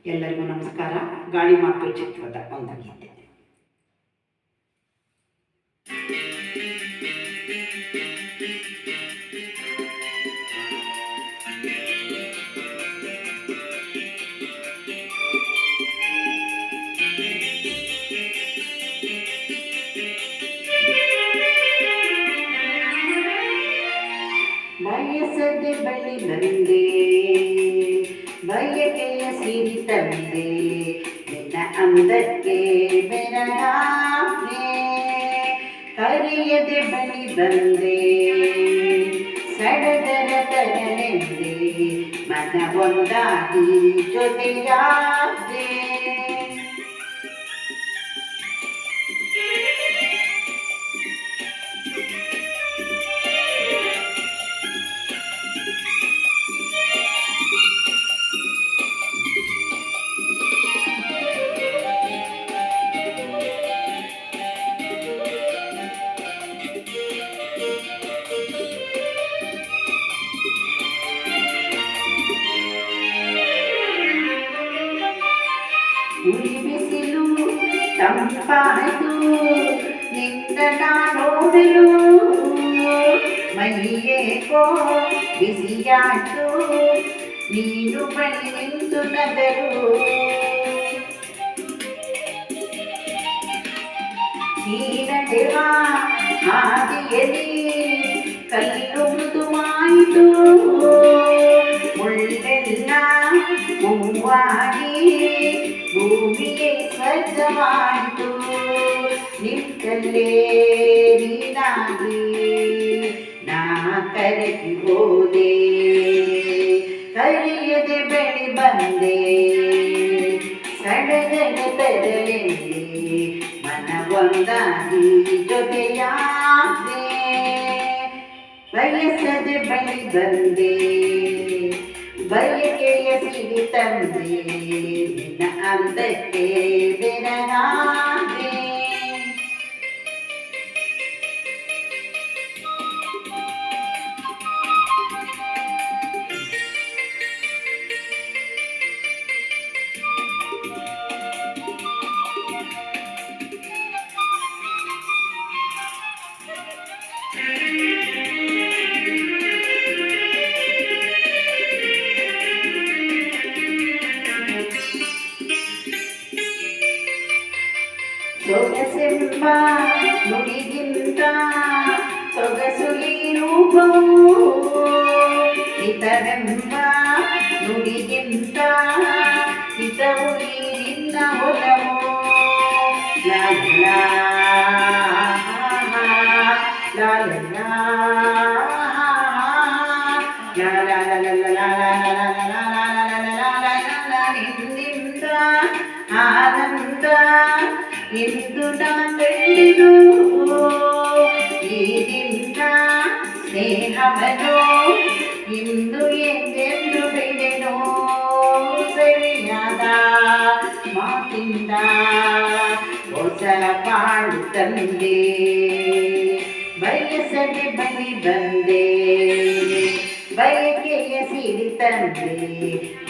ಎಲ್ಲರಿಗೂ ನಮಸ್ಕಾರ. ಗಾಳಿ ಮಾತು ಚಿತ್ರದ ಒಂದು ಗೀತೆ. ಬಯಸದೆ ಬಳಿ ಬಂದೆ, ಬಯಕೆಯ ಸಿರಿ ತಂದೆ, ನಿನ್ನ ಅಂದಕ್ಕೆ ಬೆರಗಾಗೆ ಕರೆಯದೆ ಬಳಿ ಬಂದೆ, ಸಡಗರ ತರಲೆಂದೆ ಮನ ಒಂದಾಗಿ ಜೊತೆಯಾದೆ. ಉರಿ ಬಿಸಿಲು ತಂಪಾಯಿತು ನಿನ್ನ ನೋಡಲು, ಮೈಯೇಕೋ ಬಿಸಿಯಾಯಿತು ನೀನು ಬಳಿ ನಿಂತು ನಗರು. ನೀನಡೆವ ಹಾದಿಯಲ್ಲಿ ಕಲ್ಲು ಮೃದುವಾಯಿತು, ಮುಳ್ಳೆಲ್ಲ ಹೂವಾಗಿ ಭೂಮಿಯೇ ಸ್ವಚ್ಛವಾಯಿತು. ನಿಂತಲ್ಲೇ ನೀನಾಗಿ ನಾ ಕರಗಿ ಹೋದೆ, ಕರೆಯದೆ ಬೆಳಿ ಬಂದೆ, ಸಡಗರ ತರಲೆಂದೆ ಮನ ಒಂದಾಗಿ ಜೊತೆಯಾದೆ. ಬಯಸದೆ ಬಳಿ ಬಂದೆ, ಬಯಕೆಯ ಸಿರಿ ತಂದೆ, ನಿನ್ನ ಅಂದಕ್ಕೆ ಬೆರಗಾದೆ. ಸೊಗಸೆಂಬ ನುಡಿಗಿಂತ ಸೊಗಸು ಈ ರೂಪವು, ಹಿತವೆಂಬ ನುಡಿಗಿಂತ ಹಿತವು ಈ ನಿನ್ನ ಹೊಲವು. ಲಾಲ ನಿನ್ನಿಂದ ಆನಂದ ಇಂದು ನಾ ಕಂಡಿರು, ಈ ನಿನ್ನ ಸ್ನೇಹವನ್ನು ಇಂದು ಎಂದೆಂದು ಬೆಳೆನೋ. ಸರಿಯಾದ ಮಾತಿಂದ ಹೊಸ ಬಾಳು ತಂದೆ, ಬಯಸದೆ ಬಳಿ ಬಂದೆ, ಬಯಕೆಯ ಸಿರಿ ತಂದೆ,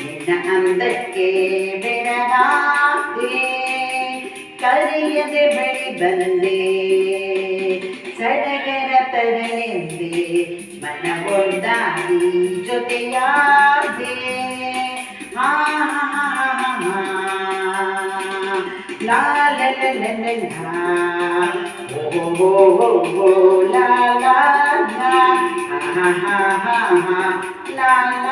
ನಿನ್ನ ಅಂದಕ್ಕೆ ಬೆರಗಾಗೆ ಕರೆಯದೆ ಬಳಿ ಬಂದೆ, ಸಡಗರ ತರಲೆಂದೆ ಮನ ಒಂದಾಗಿ ಜೊತೆಯಾದೆ. ಲಾ ಲ ಲ ಲ ಲ ಲಾ, ಓ ಹೋ ಹೋ ಹೋ ಲಾ ಲಾ ಲಾ, ಹಾ ಹಾ ಹಾ ಹಾ ಲಾ ಲಾ.